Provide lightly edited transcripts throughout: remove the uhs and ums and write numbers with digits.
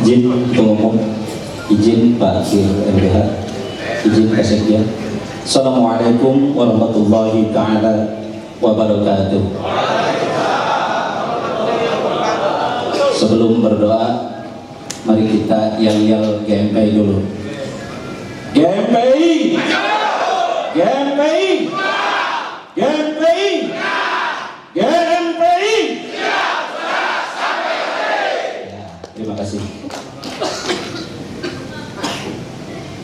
Izin Ketua Umum, izin Pak Kir LBH, izin Pak Sekjen. Assalamualaikum warahmatullahi ta'ala wabarakatuh. Sebelum berdoa, mari kita yel-yel GMPI dulu. GMPI, GMPI, GMPI, GMPI. Terima kasih.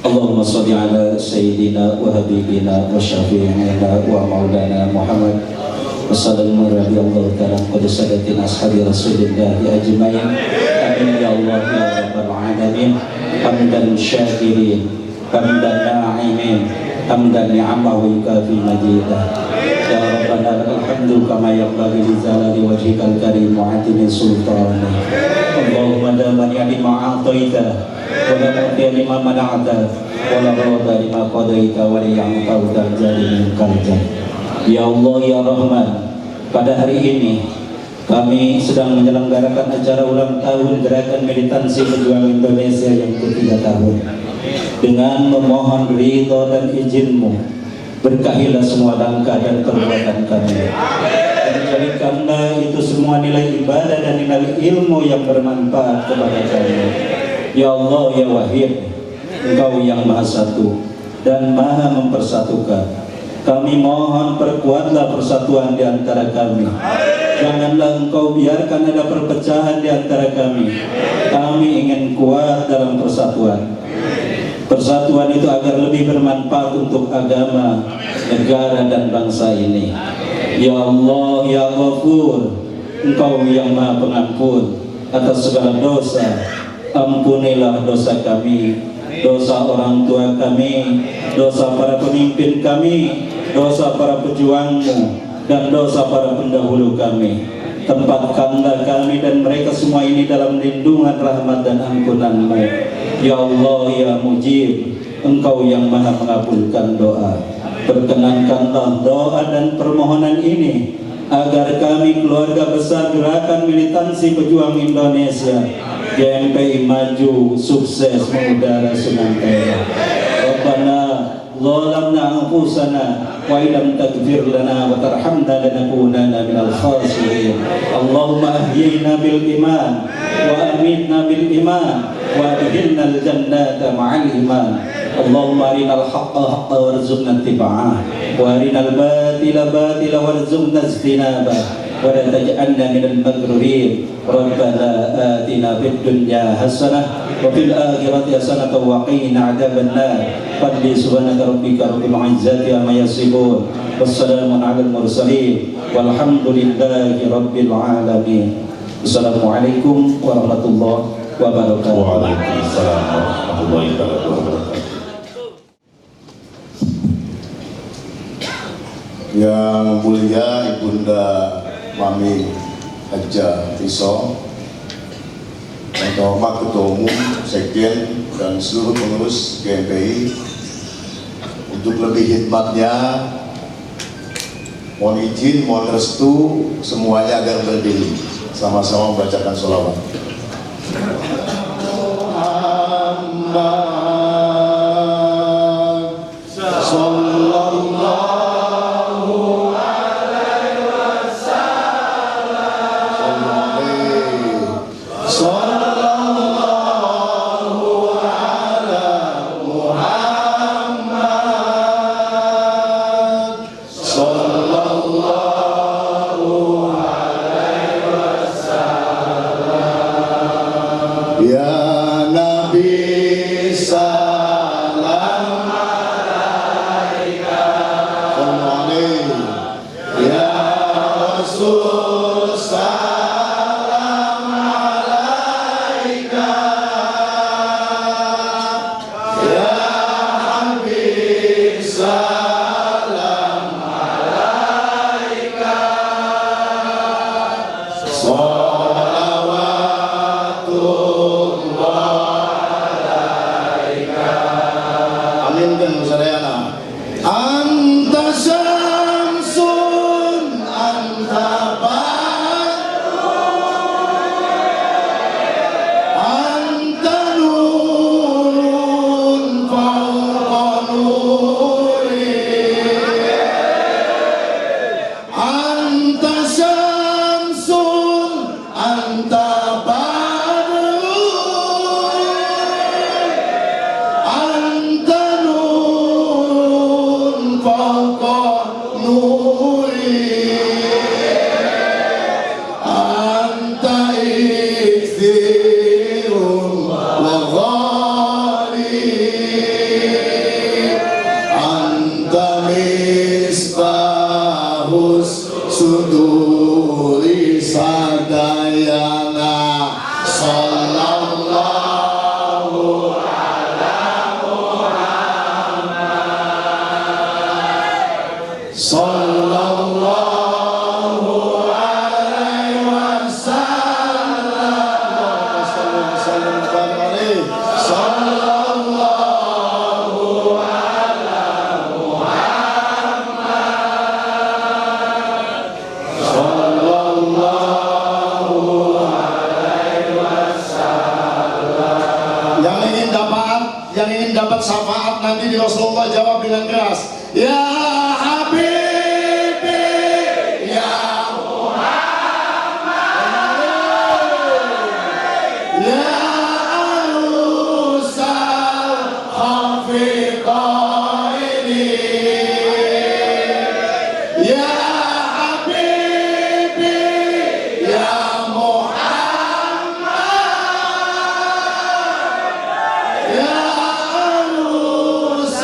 Allahumma salli ala sayyidina wa habibina wa syafi'ina wa maulana Muhammad wa sallallahu radhiyallahu ta'ala qad sadatin ashabi rasulillah ajmain. Amin ya Allah ya rabbal alamin. Hamdan syakirin, hamdan na'imin, hamdan ni'amah wa yukafi majidah. Ya Rabbana lakal hamdu kama yanbaghi li jalali wajhikal karim wa 'azimi sultanik. Allahumma daman ya lima a'taita wa la mu'tiya lima mana'ta wa la radha lima qadaita wa la ya'tau dal jari minkal jari. Ya Allah ya Rahman, pada hari ini kami sedang menyelenggarakan acara ulang tahun Gerakan Militansi Pejuang Indonesia yang ke-3 tahun. Dengan memohon ridho dan izin-Mu, berkahilah semua langkah dan perbuatan kami, dan jadikanlah itu semua nilai ibadah dan nilai ilmu yang bermanfaat kepada kami. Ya Allah ya Wahid, Engkau yang Maha Satu dan Maha Mempersatukan. Kami mohon perkuatlah persatuan di antara kami. Janganlah Engkau biarkan ada perpecahan di antara kami. Kami ingin kuat dalam persatuan. Persatuan itu agar lebih bermanfaat untuk agama, negara dan bangsa ini. Ya Allah ya Ghafur, Engkau yang Maha Pengampun atas segala dosa. Ampunilah dosa kami, dosa orang tua kami, dosa para pemimpin kami, dosa para pejuang-Mu, dan dosa para pendahulu kami. Tempatkanlah kami dan mereka semua ini dalam lindungan rahmat dan ampunan-Mu. Ya Allah ya Mujib, Engkau yang Maha mengabulkan doa. Perkenankanlah doa dan permohonan ini agar kami keluarga besar Gerakan Militansi Pejuang Indonesia GMPI maju, sukses, mengudara senantiasa. Rabbana zalamna anfusana wa illam taghfir lana wa tarhamna lanakunanna minal khasirin. Allahumma ahyina bil iman wa amitna bil iman wa adkhilna al jannata ma'al iman. Allahumma arinal haqqa haqqa warzuqna ittiba'ah wa arinal batila batila warzuqna ijtinabah wa la taj'alna minal maghrurin. Rabbana atina fid dunya hasanah wa fil akhirati hasanah wa qina adzabannar. Fadli subhanaka rabbika rabbil izzati amma yasifun. Wassalamun alal mursalin walhamdulillahi rabbil alamin. Assalamualaikum warahmatullahi wabarakatuh. Waalaikumsalam warahmatullahi wabarakatuh. Yang mulia Ibunda Mami Haja Piso, yang terhormat Ketua Umum, Sekjen, dan seluruh pengurus GMPI, untuk lebih hikmatnya mohon izin, mohon restu semuanya agar berdiri sama-sama membacakan sholawat. Anta syamsun anta nanti di Rasulullah jawab dengan keras, ya Habibi, ya Muhammad, ya Arusal Khafiqaini, ya Habibi, ya Muhammad, ya Arusal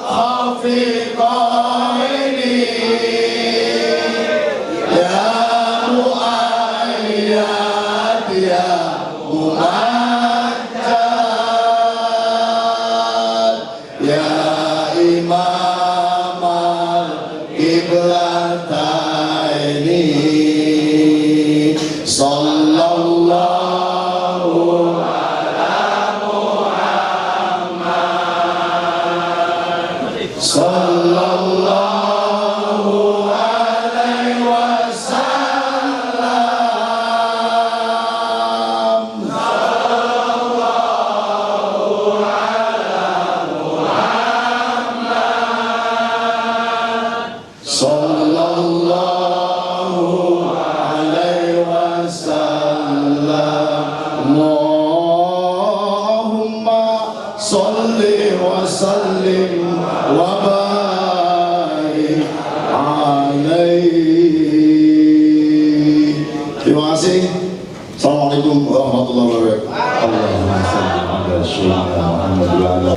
Khafiqaini, ya Mu'ayyad, ya Mumajjad, ya Imam al-Qiblataini, sallallahu ala Muhammad, sallallahu alaihi wasallam, sallallahu alaihi wasallam. Allahumma salli wa sallim wa barik alaihi. Terima kasih. Assalamualaikum warahmatullahi wabarakatuh. Allahumma shalli ala sayyidina Muhammad wa ala.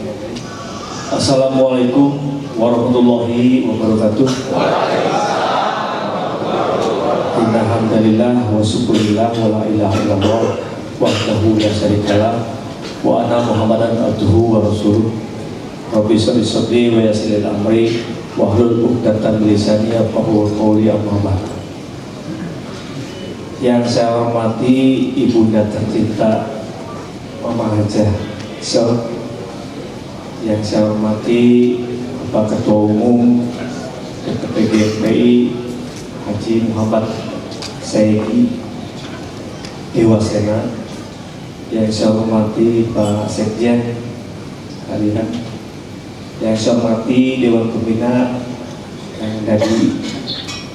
Assalamualaikum warahmatullahi wabarakatuh. Alhamdulillah wa syukurillah wa la ilaha illallah wahdahu la syarikalah wa anna Muhammadan abduhu wa rasuluh. Rabbi sholli sadri wa yassir amri wa hlul 'uqdatam min lisani yafqahu qawli. Amma ba'd. Yang saya hormati ibunda tercinta Mama Hajah Syol, yang saya hormati Bapak Ketua Umum DPP GMPI Haji Muhammad Saiki Dewasena, yang saya hormati Pak Sekjen hadirin, yang saya hormati Dewan Pembina yang dari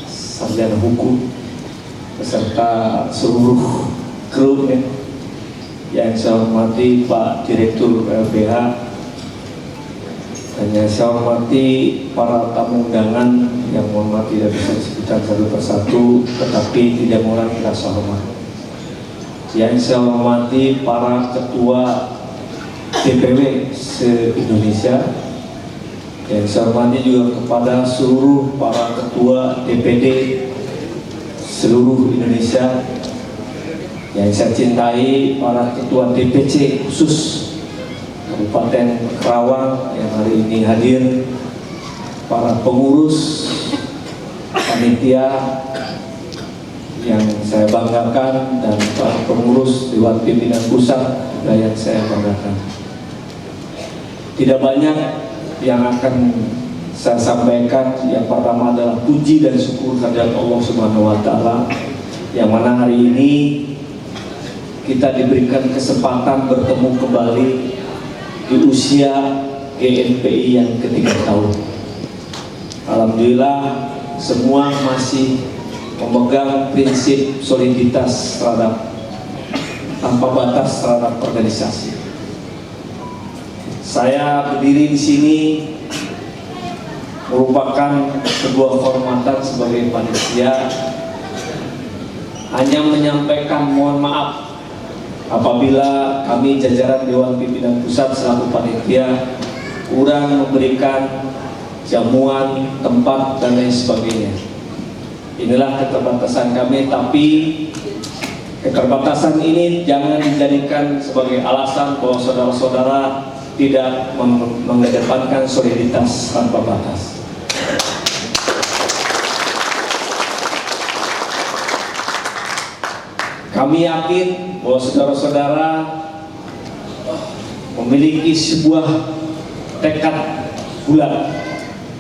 Sarjana Hukum beserta seluruh krunya, yang saya hormati Pak Direktur LBH, dan yang saya hormati para tamu undangan yang menghormati tidak bisa disebutkan satu persatu, tetapi tidak mengurangi rasa hormat. Yang saya hormati para ketua DPW se-Indonesia, yang saya hormati juga kepada seluruh para ketua DPD seluruh Indonesia, yang saya cintai para ketua DPC khusus Kabupaten Kerawang yang hari ini hadir, para pengurus panitia yang saya banggakan, dan para pengurus Dewan Pimpinan Pusat juga yang saya banggakan. Tidak banyak yang akan saya sampaikan. Yang pertama adalah puji dan syukur kehadirat Allah Subhanahu wa Ta'ala, yang mana hari ini kita diberikan kesempatan bertemu kembali di usia GMPI yang ke-3 tahun. Alhamdulillah semua masih memegang prinsip soliditas terhadap tanpa batas terhadap organisasi. Saya berdiri di sini merupakan sebuah kehormatan sebagai panitia, hanya menyampaikan mohon maaf apabila kami jajaran Dewan Pimpinan Pusat selaku panitia kurang memberikan jamuan, tempat, dan lain sebagainya. Inilah keterbatasan kami, tapi keterbatasan ini jangan dijadikan sebagai alasan bahwa saudara-saudara tidak mengedepankan soliditas tanpa batas. Kami yakin bahwa saudara-saudara memiliki sebuah tekad bulat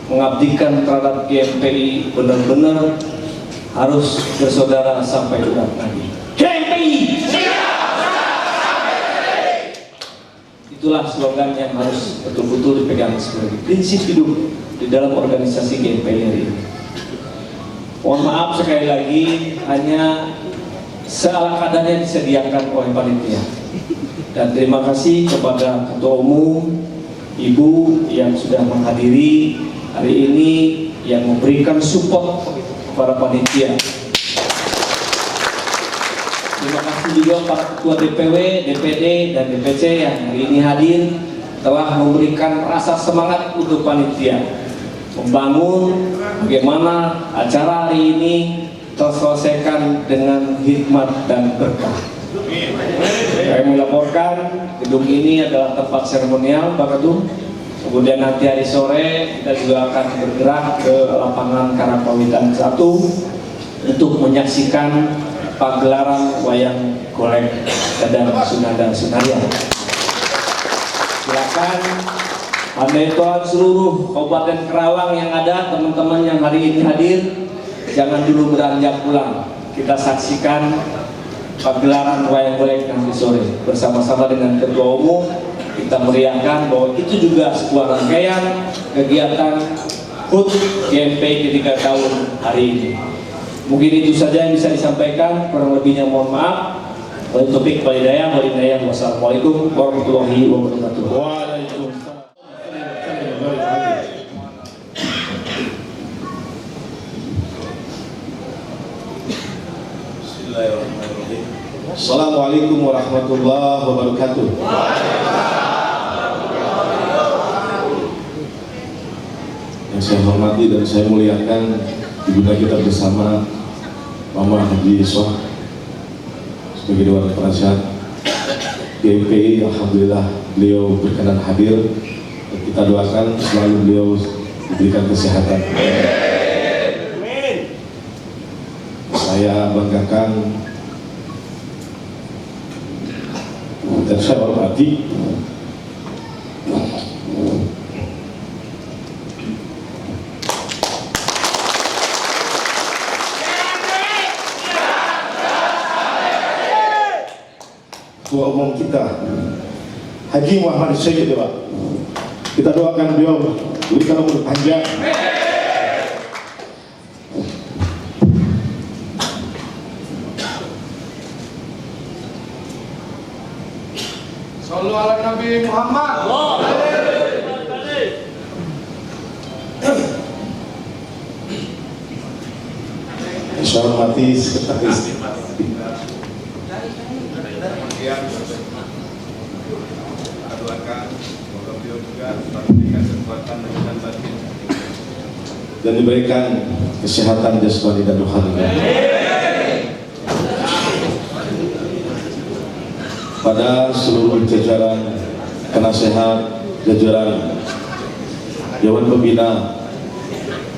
mengabdikan terhadap GMPI, benar-benar harus bersaudara sampai dunia nanti. GMPI Itulah slogan yang harus betul-betul dipegang sebagai prinsip hidup di dalam organisasi GMPI ini. Mohon maaf sekali lagi, hanya seala kadarnya disediakan oleh panitia. Dan terima kasih kepada Ketua Umum, Ibu yang sudah menghadiri hari ini, yang memberikan support kepada panitia. Terima kasih juga para Ketua DPW, DPD, dan DPC yang hari ini hadir, telah memberikan rasa semangat untuk panitia membangun bagaimana acara hari ini terselesaikan dengan hikmat dan berkah. Saya melaporkan gedung ini adalah tempat seremonial, Pak Ketum. Kemudian nanti hari sore kita juga akan bergerak ke lapangan Karangpawitan 1 untuk menyaksikan pagelaran wayang golek Dadang Sunada Sunaria. Silakan pandai-pandai seluruh Kabupaten Karawang yang ada, teman-teman yang hari ini hadir, jangan dulu beranjak pulang. Kita saksikan pagelaran wayang golek nanti sore bersama-sama dengan Ketua Umum. Kita meriahkan bahwa itu juga sebuah rangkaian kegiatan HUT GMPI ketiga tahun hari ini. Mungkin itu saja yang bisa disampaikan, kurang lebihnya mohon maaf. Topik walhidayah. Wassalamualaikum warahmatullahi wabarakatuh. Waalaikumsalam. Bismillahirrahmanirrahim. Assalamualaikum warahmatullahi wabarakatuh. Yang saya hormati dan saya muliakan ibunda kita bersama Mama Haji Iswah sebagai Dewan Penasihat GMPI. Alhamdulillah beliau berkenan hadir, dan kita doakan selalu beliau diberikan kesehatan. Saya banggakan dan saya hormati Ketua Umum kita Haji Muhammad Syed, Pak. Kita doakan beliau berikan umur panjang. Sallu ala Nabi Muhammad. Saya hormati sekretaris Kemudian aduakan semoga beliau juga diberikan kekuatan dan batin dan diberikan kesehatan jasmani dan rohani. Pada seluruh jajaran penasehat, jajaran Dewan Pembina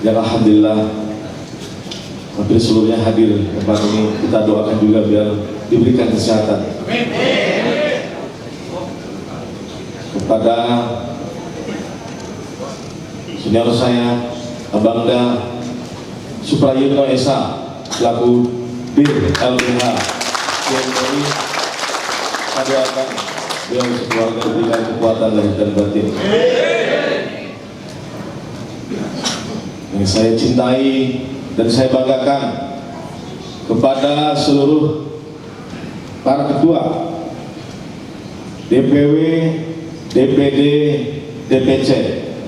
yang alhamdulillah hampir seluruhnya hadir tempat ini, kita doakan juga biar diberikan kesehatan. Kepada senior saya Abangda Suprayitno Esa selaku Bir LBH GMPI, kita doakan beliau sekeluarga diberikan kekuatan lahir dan batin. Yang saya cintai dan saya banggakan kepada seluruh para ketua DPW, DPD, DPC,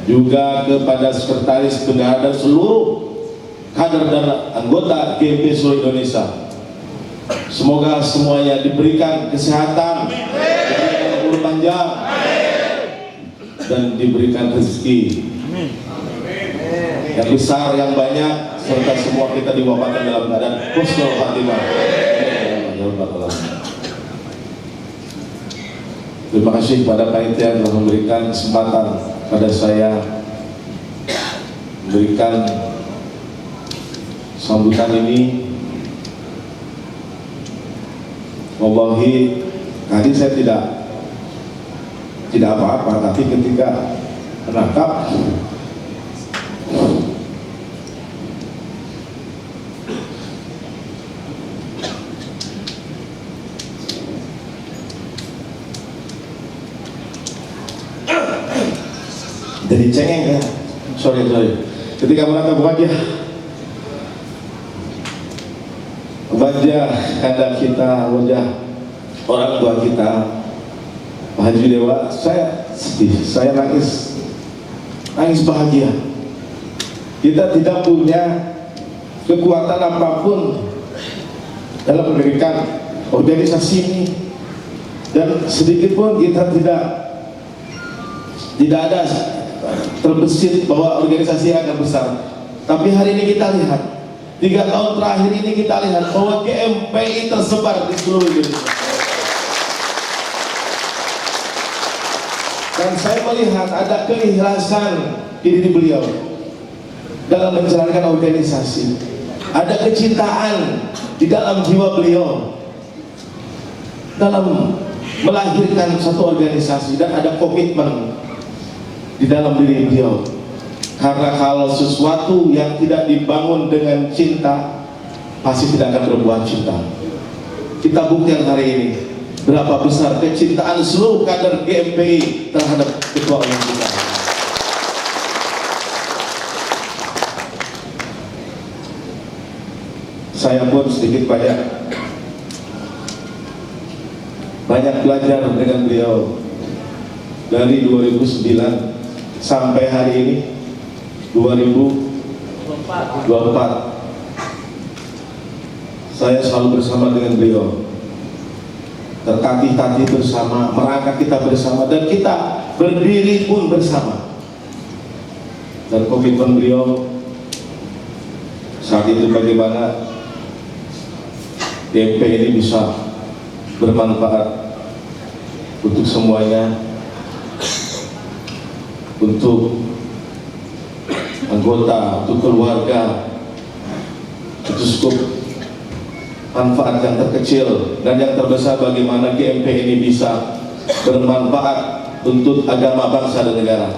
juga kepada sekretaris bendahara dan seluruh kader dan anggota GMPI seluruh Indonesia. Semoga semuanya diberikan kesehatan, diberikan umur panjang, dan diberikan rezeki yang besar, yang banyak, serta semua kita diwafatkan dalam keadaan husnul khatimah. Terima kasih kepada panitia yang telah memberikan kesempatan pada saya memberikan sambutan ini. Wallahi, tadi saya tidak apa-apa, tapi ketika menangkap jadi cengeng ya. Sorry. Ketika menatap wajah kandang kita, wajah orang tua kita, Pak Haji Dewa, saya sedih, saya nangis bahagia. Kita tidak punya kekuatan apapun dalam mendirikan organisasi ini, dan sedikit pun kita tidak ada terbesit bahwa organisasi akan besar. Tapi hari ini kita lihat, 3 tahun terakhir ini kita lihat bahwa GMPI tersebar di seluruh Indonesia. Dan saya melihat ada keikhlasan di diri beliau dalam menjalankan organisasi, ada kecintaan di dalam jiwa beliau dalam melahirkan satu organisasi, dan ada komitmen di dalam diri beliau. Karena kalau sesuatu yang tidak dibangun dengan cinta, pasti tidak akan berbuah cinta. Kita buktikan hari ini berapa besar kecintaan seluruh kader GMPI terhadap ketua umum kita. Saya pun sedikit banyak belajar dengan beliau dari 2009 sampai hari ini 2024. Saya selalu bersama dengan beliau, tertatih-tatih bersama, merangkak kita bersama, dan kita berdiri pun bersama. Dan komitmen beliau saat itu bagaimana DMP ini bisa bermanfaat untuk semuanya, untuk anggota, untuk keluarga, itu cukup manfaat yang terkecil, dan yang terbesar bagaimana GMP ini bisa bermanfaat untuk agama, bangsa, dan negara.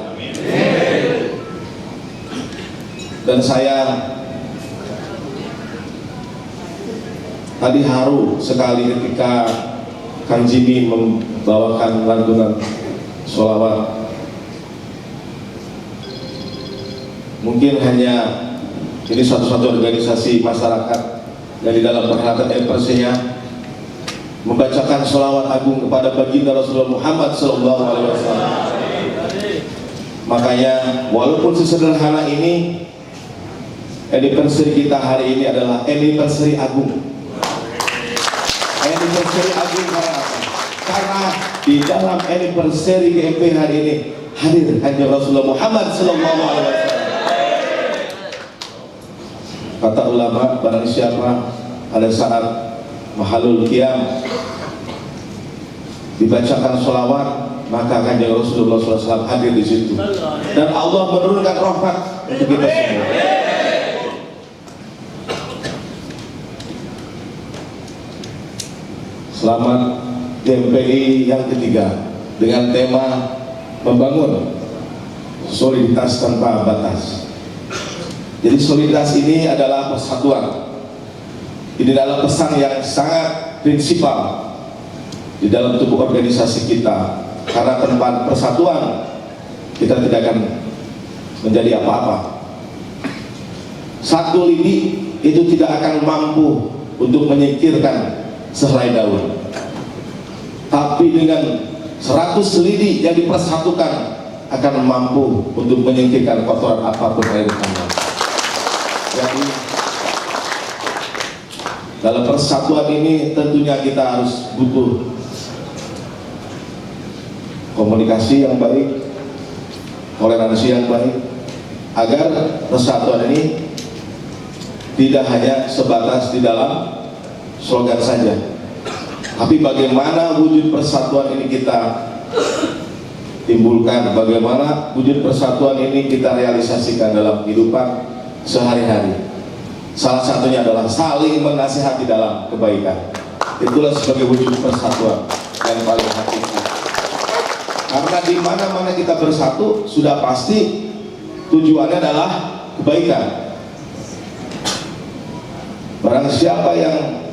Dan saya tadi haru sekali ketika Kang Jimmy membawakan lantunan sholawat. Mungkin hanya ini satu-satu organisasi masyarakat yang di dalam perhelatan anniversary-nya membacakan sholawat agung kepada baginda Rasulullah Muhammad SAW. Makanya walaupun sesederhana ini, anniversary kita hari ini adalah anniversary agung. Anniversary agung karena di dalam anniversary GMP hari ini hadir kanjeng Rasulullah Muhammad SAW. Kata ulama, barang siapa pada saat mahalul qiyam dibacakan sholawat, maka kanjeng Rasulullah SAW hadir di situ, dan Allah menurunkan rahmat untuk kita semua. Selamat GMPI yang ketiga dengan tema membangun soliditas tanpa batas. Jadi soliditas ini adalah persatuan. Ini adalah pesan yang sangat prinsipal di dalam tubuh organisasi kita. Karena tanpa persatuan kita tidak akan menjadi apa-apa. Satu lidi itu tidak akan mampu untuk menyingkirkan sehelai daun. Tapi dengan 100 lidi yang dipersatukan akan mampu untuk menyingkirkan kotoran apapun dari tanah. Jadi dalam persatuan ini tentunya kita harus butuh komunikasi yang baik, toleransi yang baik, agar persatuan ini tidak hanya sebatas di dalam slogan saja, tapi bagaimana wujud persatuan ini kita timbulkan, bagaimana wujud persatuan ini kita realisasikan dalam kehidupan sehari-hari. Salah satunya adalah saling menasihati dalam kebaikan. Itulah sebagai wujud persatuan yang paling hakiki. Karena di mana-mana kita bersatu, sudah pasti tujuannya adalah kebaikan. Barang siapa yang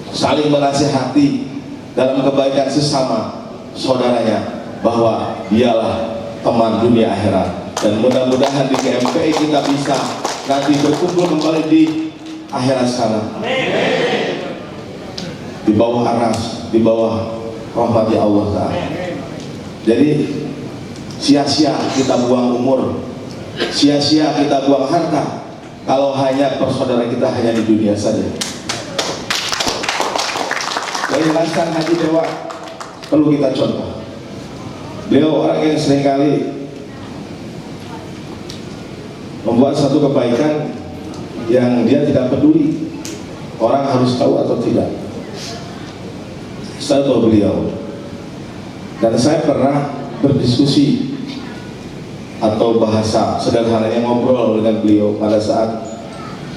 saling menasihati dalam kebaikan sesama saudaranya, bahwa dialah teman dunia akhirat. Dan mudah-mudahan di GMPI kita bisa nanti berkumpul kembali di akhirat sana, di bawah aras, di bawah rahmat Allah Ta'ala. Jadi sia-sia kita buang umur, sia-sia kita buang harta kalau hanya persaudaraan kita hanya di dunia saja. Dari Hasan Haji Dewa perlu kita contoh. Beliau orang yang seringkali membuat satu kebaikan yang dia tidak peduli orang harus tahu atau tidak. Saya tahu beliau, dan saya pernah berdiskusi atau bahasa sederhananya ngobrol dengan beliau pada saat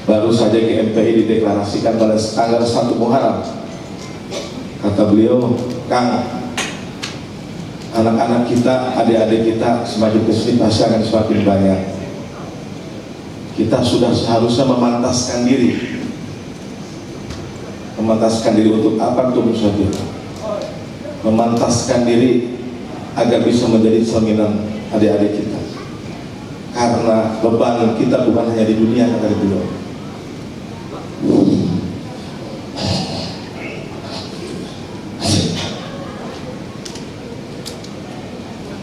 baru saja GMPI dideklarasikan pada tanggal 1 Muharram. Kata beliau, Kang, anak-anak kita, adik-adik kita semakin kesini pasti akan semakin banyak. Kita sudah seharusnya memantaskan diri. Memantaskan diri untuk apa tuh Musafir? Memantaskan diri agar bisa menjadi cerminan adik-adik kita. Karena beban kita bukan hanya di dunia, kata beliau.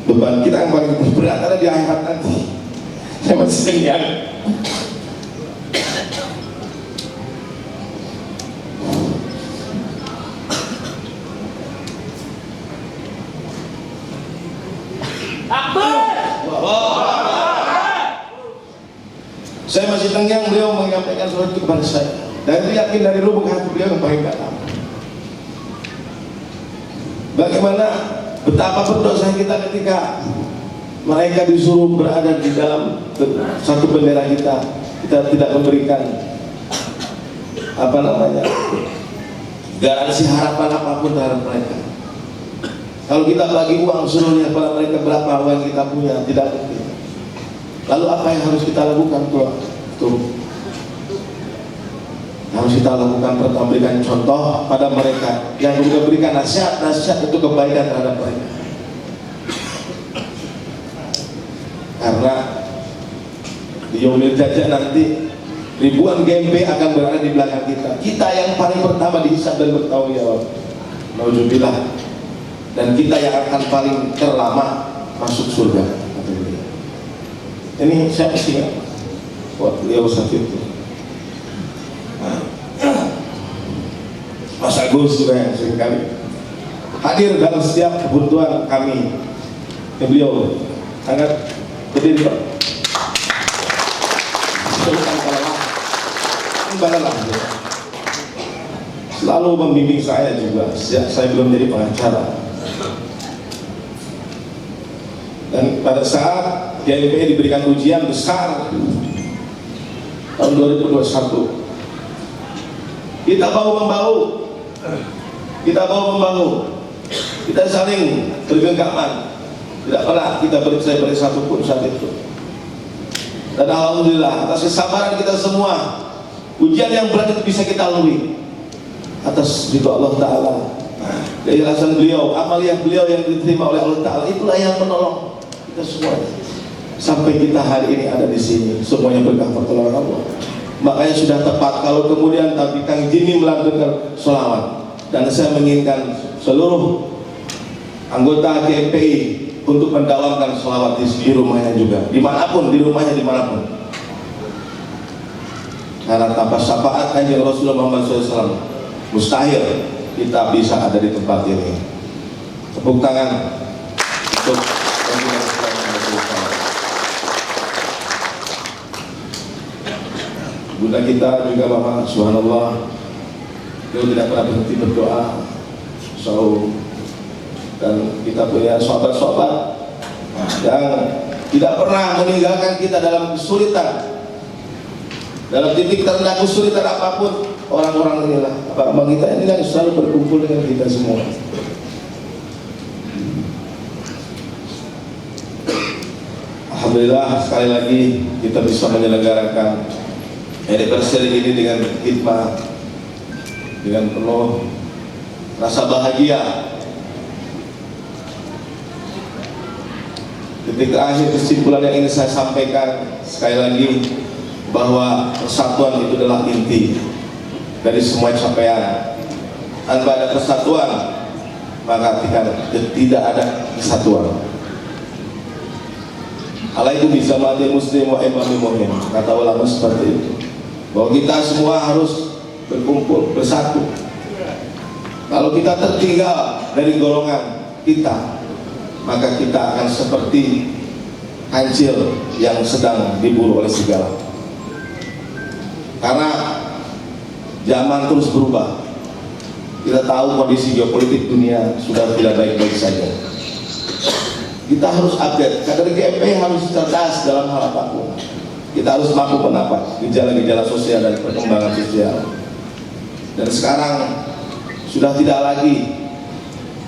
Beban kita yang paling berat ada di akhirat nanti. Saya masih senang. Saya masih tenggang beliau menyampaikan surat itu kepada saya, dan saya yakin dari lubuk hati beliau yang paling dalam. Bagaimana betapa berdosa kita ketika mereka disuruh berada di dalam satu bendera kita tidak memberikan garansi harapan apapun terhadap mereka. Kalau kita bagi uang suruhnya kepada mereka berapa uang kita punya, tidak mungkin. Lalu apa yang harus kita lakukan tuh? Harus kita lakukan pertama, berikan contoh pada mereka, yang juga berikan nasihat untuk kebaikan terhadap mereka. Karena di yaumil jajah nanti ribuan GMP akan berada di belakang kita. Kita yang paling pertama dihisab dan bertanggung jawab. Nauzubillah. Dan kita yang akan paling terlama masuk surga. Ini saya mesti buat beliau sakit. Mas Agus juga yang seringkali hadir dalam setiap kebutuhan kami. Beliau sangat berdiri Pak. Selalu membimbing saya juga sejak saya belum jadi pengacara. Dan pada saat GMPI diberikan ujian besar tahun 2021, kita bahu-membahu, kita saling bergenggaman, tidak pernah kita bercerai satu pun saat itu. Dan alhamdulillah atas kesabaran kita semua, ujian yang berat itu bisa kita lalui atas ridho Allah Ta'ala. Keikhlasan beliau, amaliyah beliau yang diterima oleh Allah Ta'ala, itulah yang menolong kita semua sampai kita hari ini ada di sini, semuanya berkah pertolongan Allah. Makanya sudah tepat kalau kemudian tadi Kang Jimmy melantunkan sholawat, dan saya menginginkan seluruh anggota GMPI untuk mendawamkan sholawat di rumahnya juga, dimanapun, di rumahnya dimanapun. Karena tanpa syafaat Kanjeng Rasulullah Muhammad SAW mustahil kita bisa ada di tempat ini. Tepuk tangan untuk Bunda kita juga Bapak, subhanallah, beliau tidak pernah berhenti berdoa. Dan kita punya sahabat-sahabat yang tidak pernah meninggalkan kita dalam kesulitan, dalam titik terendah kesulitan apapun. Orang-orang inilah, abang kita ini kan selalu berkumpul dengan kita semua. Alhamdulillah sekali lagi kita bisa menyelenggarakan anniversary ini dengan hikmah, dengan penuh rasa bahagia. Titik terakhir kesimpulan yang ingin saya sampaikan sekali lagi, bahwa persatuan itu adalah inti dari semua capaian. Tanpa ada persatuan, maka tidak ada kesatuan. Alaikum bizamatil muslim wa imamil mu'min, kata ulama seperti itu, bahwa kita semua harus berkumpul, bersatu. Kalau kita tertinggal dari golongan kita, maka kita akan seperti kancil yang sedang diburu oleh segala. Karena zaman terus berubah. Kita tahu kondisi geopolitik dunia sudah tidak baik-baik saja. Kita harus update. Kader GMPI harus cerdas dalam hal apapun. Kita harus mampu mendapat gejala-gejala sosial dan perkembangan sosial. Dan sekarang sudah tidak lagi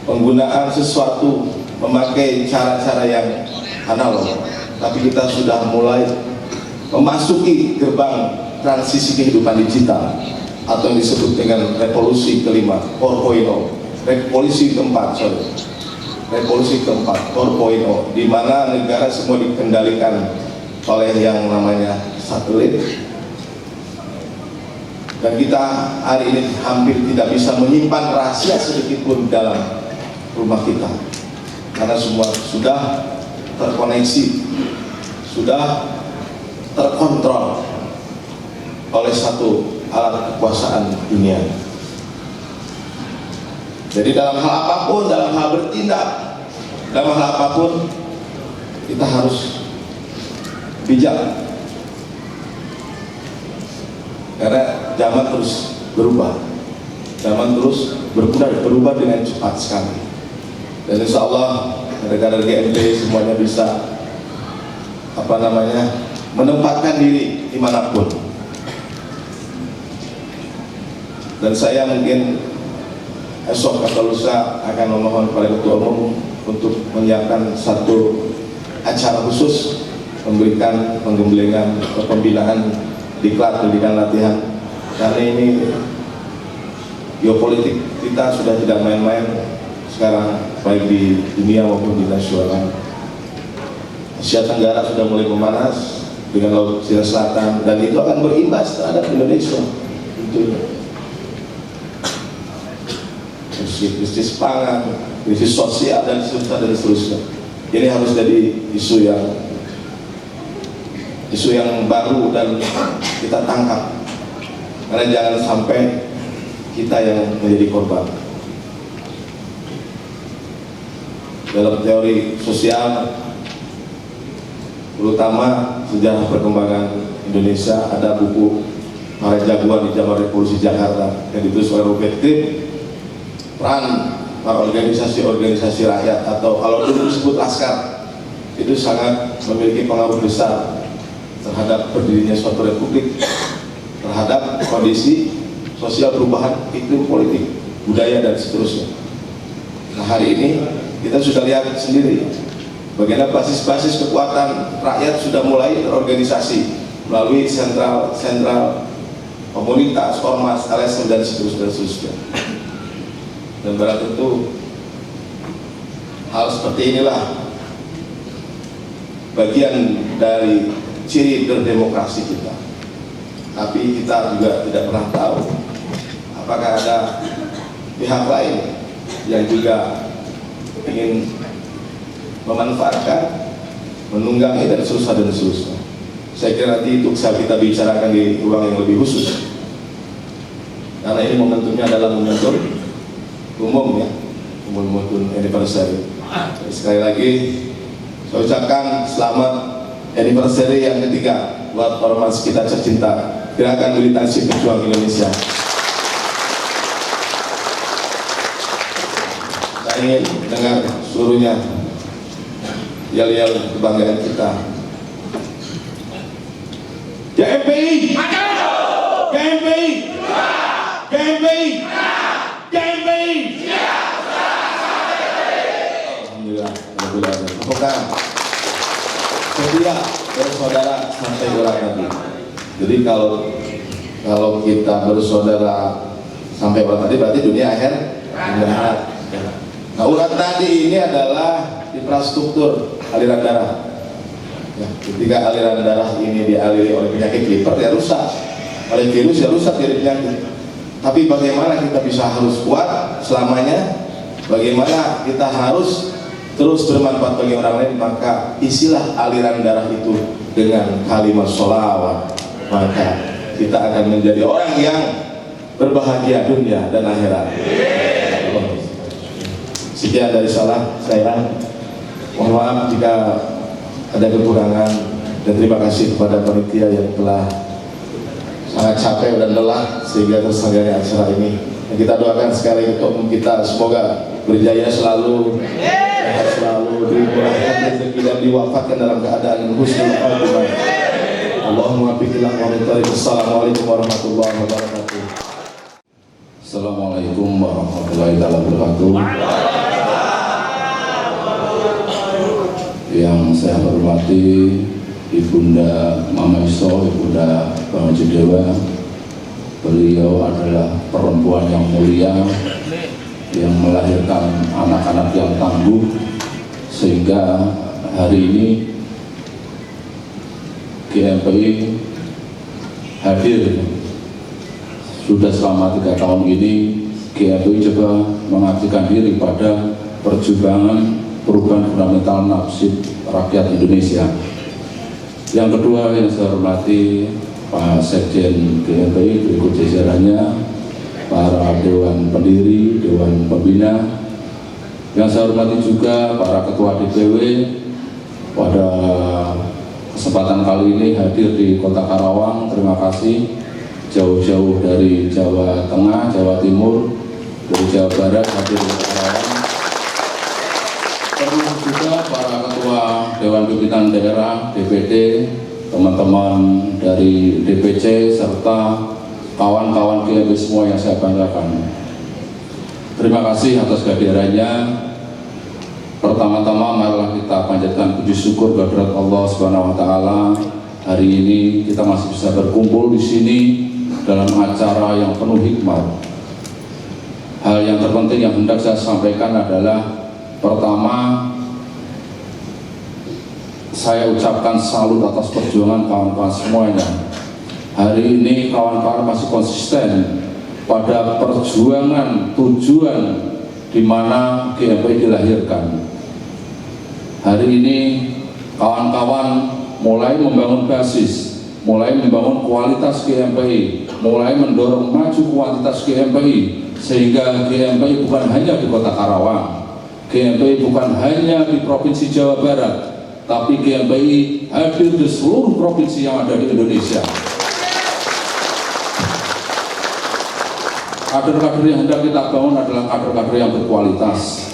penggunaan sesuatu memakai cara-cara yang analog, tapi kita sudah mulai memasuki gerbang transisi kehidupan digital, atau yang disebut dengan revolusi kelima 4.0, revolusi keempat 4.0, di mana negara semua dikendalikan oleh yang namanya satelit. Dan kita hari ini hampir tidak bisa menyimpan rahasia sedikit pun dalam rumah kita, karena semua sudah terkoneksi, sudah terkontrol oleh satu alat kekuasaan dunia. Jadi dalam hal apapun, dalam hal bertindak, dalam hal apapun, kita harus bijak, karena zaman terus berubah, zaman terus berubah dengan cepat sekali. Dan insya Allah negara GMP semuanya bisa menempatkan diri dimanapun. Dan saya mungkin esok atau lusa akan memohon kepada Ketua Umum untuk menyiapkan satu acara khusus, memberikan penggemblengan atau pembinaan diklat pendidikan latihan, karena ini geopolitik kita sudah tidak main-main sekarang, baik di dunia maupun di nasional. Asia Tenggara sudah mulai memanas dengan Laut Cina Selatan, dan itu akan berimbas terhadap Indonesia tentunya. Krisis pangan, krisis sosial, dan seterusnya. Ini harus jadi isu yang baru dan kita tangkap, karena jangan sampai kita yang menjadi korban. Dalam teori sosial, terutama sejarah perkembangan Indonesia, ada buku Para Jagoan di Zaman Revolusi Jakarta yang ditulis oleh Robert Greene. Peran para organisasi-organisasi rakyat, atau kalau dulu disebut laskar, itu sangat memiliki pengaruh besar terhadap berdirinya suatu republik, terhadap kondisi sosial, perubahan iklim politik, budaya, dan seterusnya. Nah, hari ini kita sudah lihat sendiri bagaimana basis-basis kekuatan rakyat sudah mulai terorganisasi melalui sentral komunitas, ormas, LSM, dan seterusnya. Dan barang tentu hal seperti inilah bagian dari ciri berdemokrasi kita. Tapi kita juga tidak pernah tahu apakah ada pihak lain yang juga ingin memanfaatkan, menunggangi, dan seterusnya. Saya kira nanti itu bisa kita bicarakan di ruang yang lebih khusus, karena ini momentumnya adalah momentum umum, ya, umum anniversary. Sekali lagi saya ucapkan selamat anniversary yang ketiga buat ormas kita tercinta, Gerakan Militansi Pejuang Indonesia. Saya ingin dengar seluruhnya yel-yel kebanggaan kita. GMPI, GMPI, GMPI, GMPI. Alhamdulillah, apakah setia bersaudara sampai urat nadi. Jadi kalau kita bersaudara sampai urat nadi, berarti dunia akhir. Nah, urat nadi ini adalah infrastruktur aliran darah. Ya, ketika aliran darah ini dialiri oleh penyakit liver, ya rusak. Oleh virus, ya rusak dari penyakit. Tapi bagaimana kita bisa harus kuat selamanya? Bagaimana kita harus terus bermanfaat bagi orang lain? Maka isilah aliran darah itu dengan kalimat sholawat. Maka kita akan menjadi orang yang berbahagia dunia dan akhirat. Sekian dari saya. Mohon maaf jika ada kekurangan, dan terima kasih kepada panitia yang telah sangat capek dan lelah sehingga terselenggaranya acara ini. Dan kita doakan sekali untuk kita semoga berjaya selalu, sehat selalu, dimurahkan rezeki dan diwafatkan dalam keadaan husnul khotimah. Allahumma biqillah wa ridhari. Assalamualaikum warahmatullahi wabarakatuh. Assalamualaikum warahmatullahi wabarakatuh. Yang saya hormati Ibunda Mama Iso, Ibunda Bang Haji Dewa. Beliau adalah perempuan yang mulia yang melahirkan anak-anak yang tangguh, sehingga hari ini GMPI hadir. Sudah selama 3 tahun ini GMPI coba mengabdikan diri pada perjuangan perubahan fundamental nasib rakyat Indonesia. Yang kedua yang saya hormati Pak Sekjen GMPI berikut jajarannya, para Dewan Pendiri, Dewan Pembina. Yang saya hormati juga para Ketua DPW pada kesempatan kali ini hadir di Kota Karawang. Terima kasih jauh-jauh dari Jawa Tengah, Jawa Timur, dari Jawa Barat hadir di Karawang. Termasuk juga para Ketua Dewan Pimpinan Daerah, DPD, teman-teman dari DPC, serta kawan-kawan GMPI semua yang saya banggakan. Terima kasih atas kehadirannya. Pertama-tama marilah kita panjatkan puji syukur kehadirat Allah Subhanahu wa taala. Hari ini kita masih bisa berkumpul di sini dalam acara yang penuh hikmat. Hal yang terpenting yang hendak saya sampaikan adalah, pertama, saya ucapkan salut atas perjuangan kawan-kawan semuanya. Hari ini kawan-kawan masih konsisten pada perjuangan tujuan di mana GMPI dilahirkan. Hari ini kawan-kawan mulai membangun basis, mulai membangun kualitas GMPI, mulai mendorong maju kuantitas GMPI, sehingga GMPI bukan hanya di Kota Karawang, GMPI bukan hanya di Provinsi Jawa Barat, tapi GMPI hadir di seluruh provinsi yang ada di Indonesia. Kader-kader yang hendak kita bangun adalah kader-kader yang berkualitas.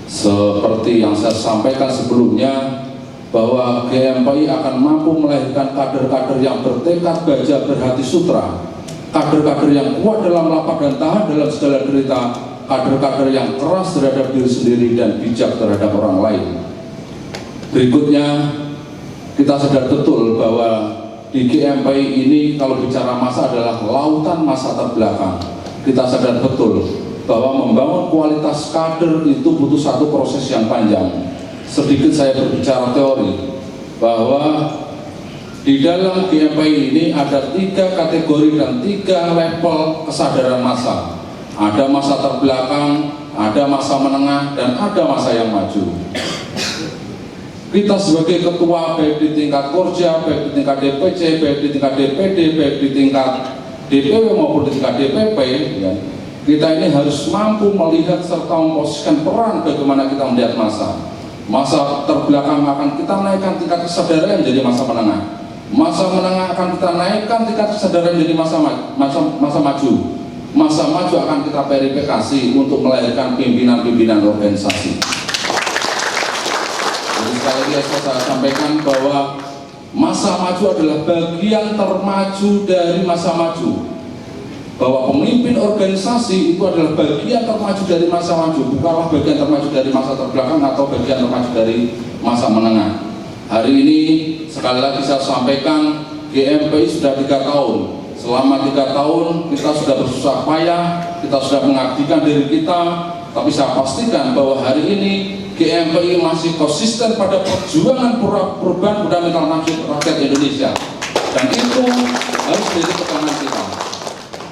Seperti yang saya sampaikan sebelumnya, bahwa GMPI akan mampu melahirkan kader-kader yang bertekad baja berhati sutra, kader-kader yang kuat dalam lapar dan tahan dalam segala derita, kader-kader yang keras terhadap diri sendiri dan bijak terhadap orang lain. Berikutnya, kita sadar betul bahwa di GMPI ini kalau bicara masa adalah lautan masa terbelakang. Kita sadar betul bahwa membangun kualitas kader itu butuh satu proses yang panjang. Sedikit saya berbicara teori, bahwa di dalam GMPI ini ada 3 kategori dan 3 level kesadaran masa. Ada masa terbelakang, ada masa menengah, dan ada masa yang maju. Kita sebagai ketua, baik di tingkat Korja, baik di tingkat DPC, baik di tingkat DPD, baik di tingkat DPW maupun di tingkat DPP, ya, kita ini harus mampu melihat serta memposisikan peran bagaimana kita melihat masa. Masa terbelakang akan kita naikkan tingkat kesadaran menjadi masa menengah. Masa menengah akan kita naikkan tingkat kesadaran menjadi masa maju. Masa maju akan kita verifikasi untuk melahirkan pimpinan-pimpinan organisasi. Jadi sekali lagi saya sampaikan bahwa masa maju adalah bagian termaju dari masa maju. Bahwa pemimpin organisasi itu adalah bagian termaju dari masa maju, bukanlah bagian termaju dari masa terbelakang atau bagian termaju dari masa menengah. Hari ini sekali lagi saya sampaikan, GMPI sudah 3 tahun. Selama 3 tahun kita sudah bersusah payah, kita sudah mengabdikan diri kita, tapi saya pastikan bahwa hari ini GMPI masih konsisten pada perjuangan perubahan fundamental nasib rakyat Indonesia, dan itu harus menjadi tekanan kita.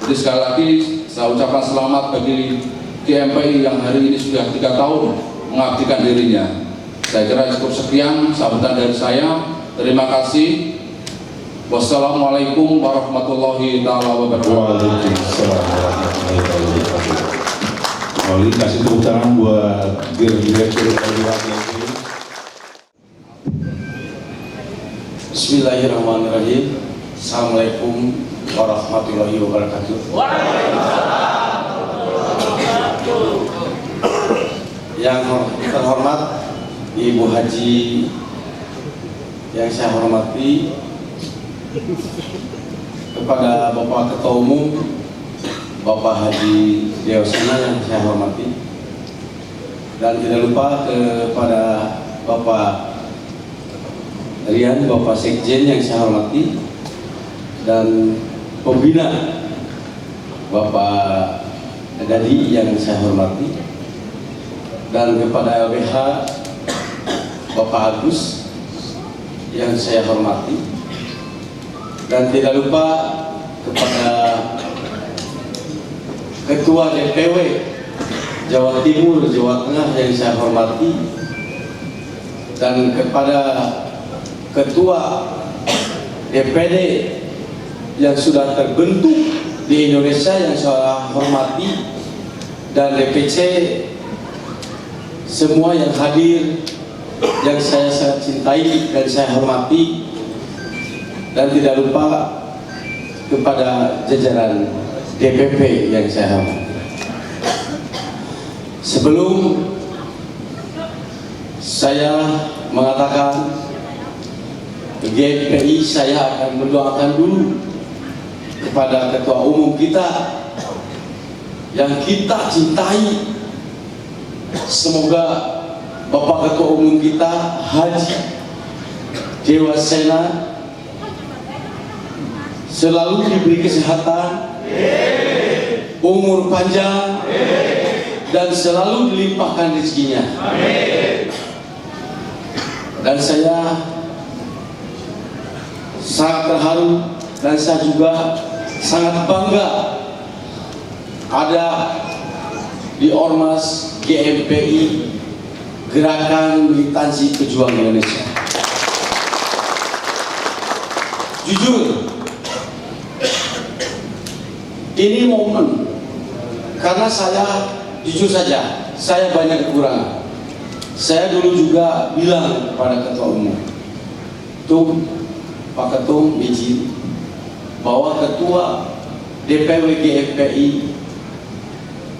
Jadi sekali lagi saya ucapkan selamat bagi GMPI yang hari ini sudah 3 tahun mengabdikan dirinya. Saya kira cukup sekian sambutan dari saya. Terima kasih. Wassalamualaikum warahmatullahi wabarakatuh. Waalaikumsalam warahmatullahi wabarakatuh. Oli, kasih tepuk tangan buat Direktur GMPI. Bismillahirrahmanirrahim. Assalamualaikum warahmatullahi wabarakatuh. Yang terhormat Ibu Haji, yang saya hormati, kepada Bapak Ketua Umum Bapak Haji Deosena yang saya hormati, dan tidak lupa kepada Bapak Rian, Bapak Sekjen yang saya hormati, dan pembina Bapak Dadi yang saya hormati, dan kepada LBH Bapak Agus yang saya hormati, dan tidak lupa kepada Ketua DPW Jawa Timur, Jawa Tengah yang saya hormati, dan kepada Ketua DPD yang sudah terbentuk di Indonesia yang saya hormati, dan DPC semua yang hadir yang saya sangat cintai dan saya hormati, dan tidak lupa kepada jajaran DPP yang saya hormati. Sebelum saya mengatakan GMPI, saya akan mendoakan dulu kepada Ketua Umum kita yang kita cintai. Semoga Bapak Ketua Umum kita Haji Deosena selalu diberi kesehatan, umur panjang, dan selalu dilimpahkan rezekinya. Dan saya sangat terharu, dan saya juga sangat bangga ada di Ormas GMPI, Gerakan Militansi Pejuang Indonesia. Jujur, ini momen, karena saya jujur saja, saya banyak kekurangan. Saya dulu juga bilang kepada Ketua Umum, tuh Pak Ketum izin bahwa Ketua DPW GMPI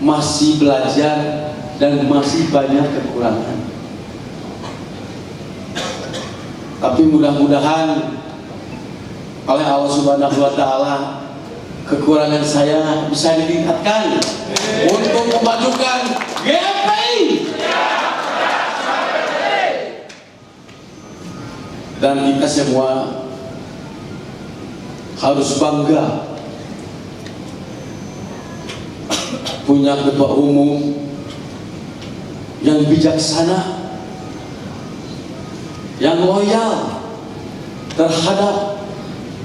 masih belajar dan masih banyak kekurangan. Tapi mudah-mudahan oleh Allah Subhanahu wa Ta'ala kekurangan saya bisa ditingkatkan untuk memajukan GMPI. Dan kita semua harus bangga punya Ketua Umum yang bijaksana, yang loyal terhadap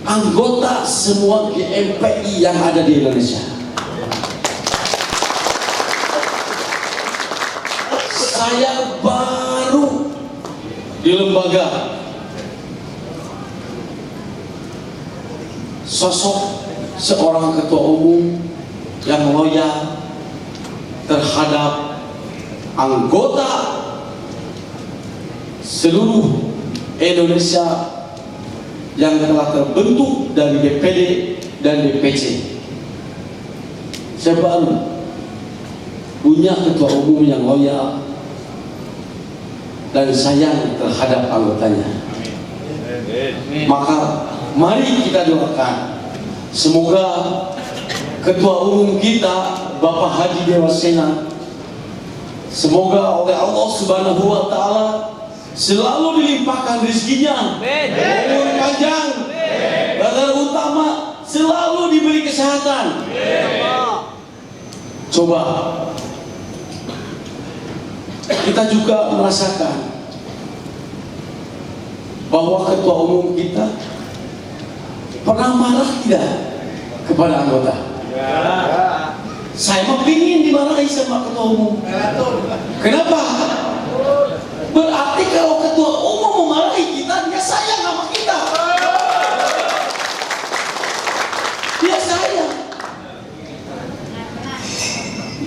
anggota semua GMPI yang ada di Indonesia. Saya baru di lembaga, sosok seorang Ketua Umum yang loyal terhadap anggota seluruh Indonesia yang telah terbentuk dari DPD dan DPC. Saya baru punya Ketua Umum yang loyal dan sayang terhadap anggotanya. Maka mari kita doakan semoga Ketua Umum kita Bapak Haji Deosena, semoga oleh Allah Subhanahu wa Ta'ala selalu dilimpahkan rezekinya, umur panjang, dan utama selalu diberi kesehatan. Coba kita juga merasakan bahwa ketua umum kita pernah marah tidak kepada anggota? Saya mah pingin dimarahi sama ketua umum. Kenapa? Berarti kalau ketua umum memarahi kita, dia sayang sama kita. Dia sayang.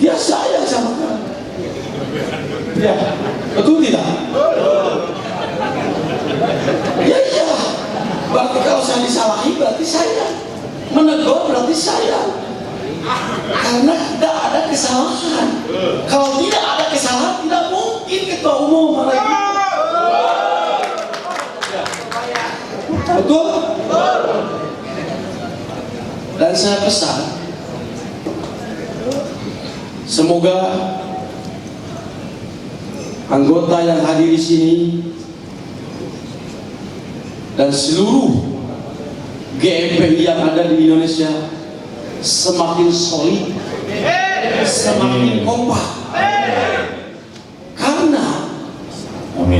Dia sayang sama kita. Ya, betul tidak? Ya iya. Berarti kalau saya disalahi berarti sayang. Menegur berarti sayang. Karena tidak ada kesalahan. Kalau tidak ada kesalahan, tidak mungkin ketua umum marahi kita. Betul? Dan saya pesan, semoga anggota yang hadir di sini dan seluruh GMPI yang ada di Indonesia semakin solid, semakin kompak. Karena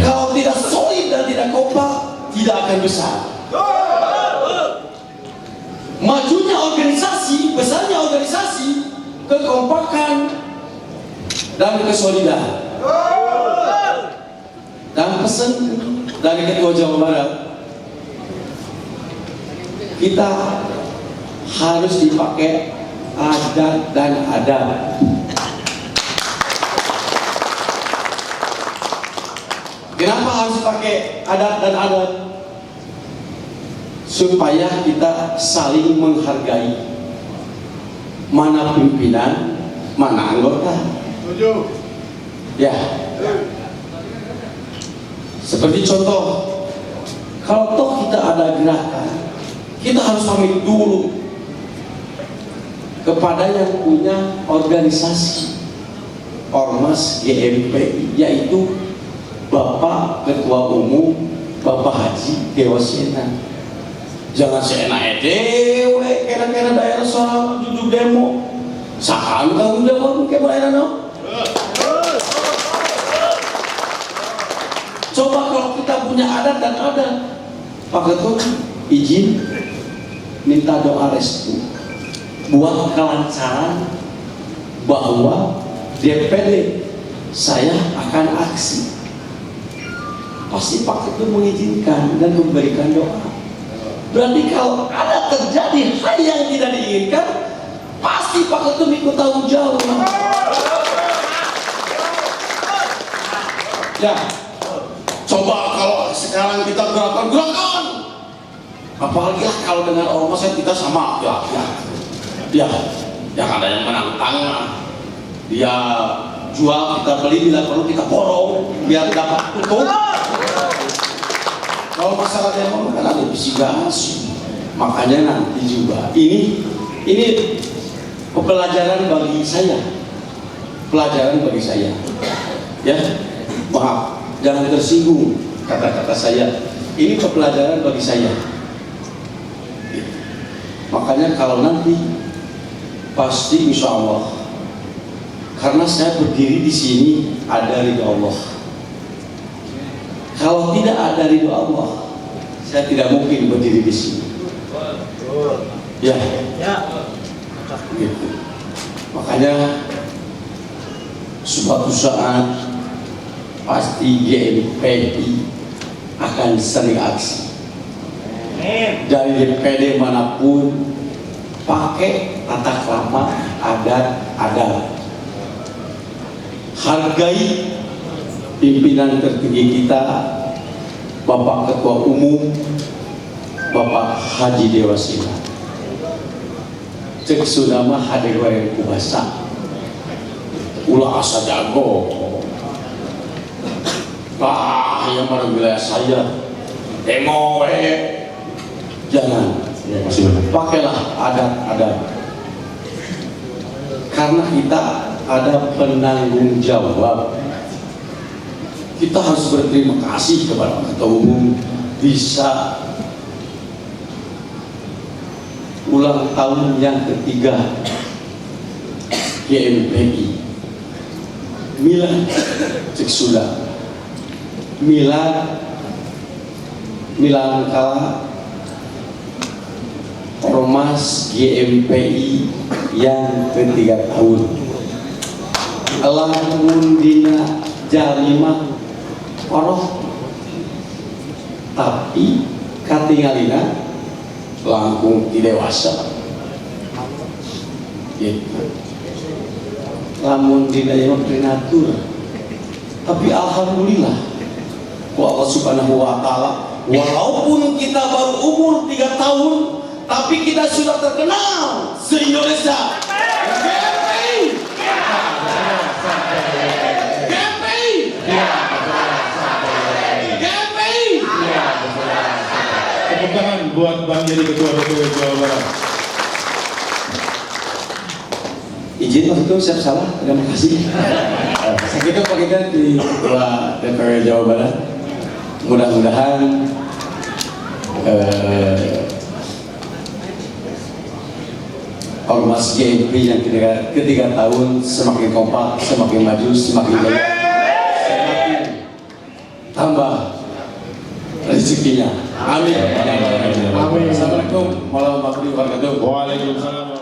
kalau tidak solid dan tidak kompak, tidak akan besar. Majunya organisasi, besarnya organisasi, kekompakan dan kesolidan. Dan pesan dari Ketua Jawa Barat, kita harus dipakai adat dan adab. Kenapa harus dipakai adat dan adab? Supaya kita saling menghargai, mana pimpinan, mana anggota. Ya, seperti contoh, kalau toh kita ada gerakan, kita harus pamit dulu kepada yang punya organisasi Ormas GMPI, yaitu Bapak Ketua Umum Bapak Haji Dewasena. Jangan seenak dewe, kira-kira daerah soal duduk demo. Sakan kamu jawab mungkin daerah no. Coba kalau kita punya adat dan adat, Pak Ketua izin minta doa restu buat kelancaran bahwa DPD saya akan aksi. Pasti Pak Ketua mengizinkan dan memberikan doa. Berarti kalau ada terjadi hal yang tidak diinginkan, pasti Pak Ketum ikut tanggung jawab. Ya, coba kalau sekarang kita gerakan, apalagi kalau dengan ormas kita sama, ya, yang ada yang menantang, dia jual kita beli, bila perlu kita borong biar dapat untung. Kalau masalah demo kan ada mitigasi, makanya nanti juga ini pelajaran bagi saya, ya, maaf, jangan tersinggung kata-kata saya, ini pelajaran bagi saya. Makanya kalau nanti pasti insya Allah, karena saya berdiri di sini ada ridho Allah. Kalau tidak ada ridho Allah, saya tidak mungkin berdiri di sini. Ya. Gitu. Makanya suatu saat pasti GMPI akan sering aksi. Dari DPD manapun pakai tata krama adat. Hargai pimpinan tertinggi kita, Bapak Ketua Umum Bapak Haji Dewasena. Cek sunama hadir yang kubasa ulah asa jago yang mana wilayah saya demo jangan, pakailah adat karena kita ada penanggung jawab. Kita harus berterima kasih kepada Ketua Umum bisa ulang tahun yang ketiga GMPI. milad cek sudah milad kala Ormas GMPI yang ke-3 tahun lamun dina jalima paroh tapi katingalina langkung ti dewasa gitu. Lamun dina yang prematur tapi alhamdulillah ku Allah subhanahu wa ta'ala walaupun kita baru umur 3 tahun tapi kita sudah terkenal se-Indonesia. Tepuk tangan buat Bang jadi Ketua DPW Jawa Barat. Izin Pak Ketua, saya salah, terima kasih. Saya kira Pak kita di Ketua DPW Jawa Barat. Mudah-mudahan Ormas GMP yang ketiga tahun semakin kompak, semakin maju, semakin baik, semakin tambah rezekinya. Amin. Amin. Assalamualaikum warahmatullahi wabarakatuh. Waalaikumsalam.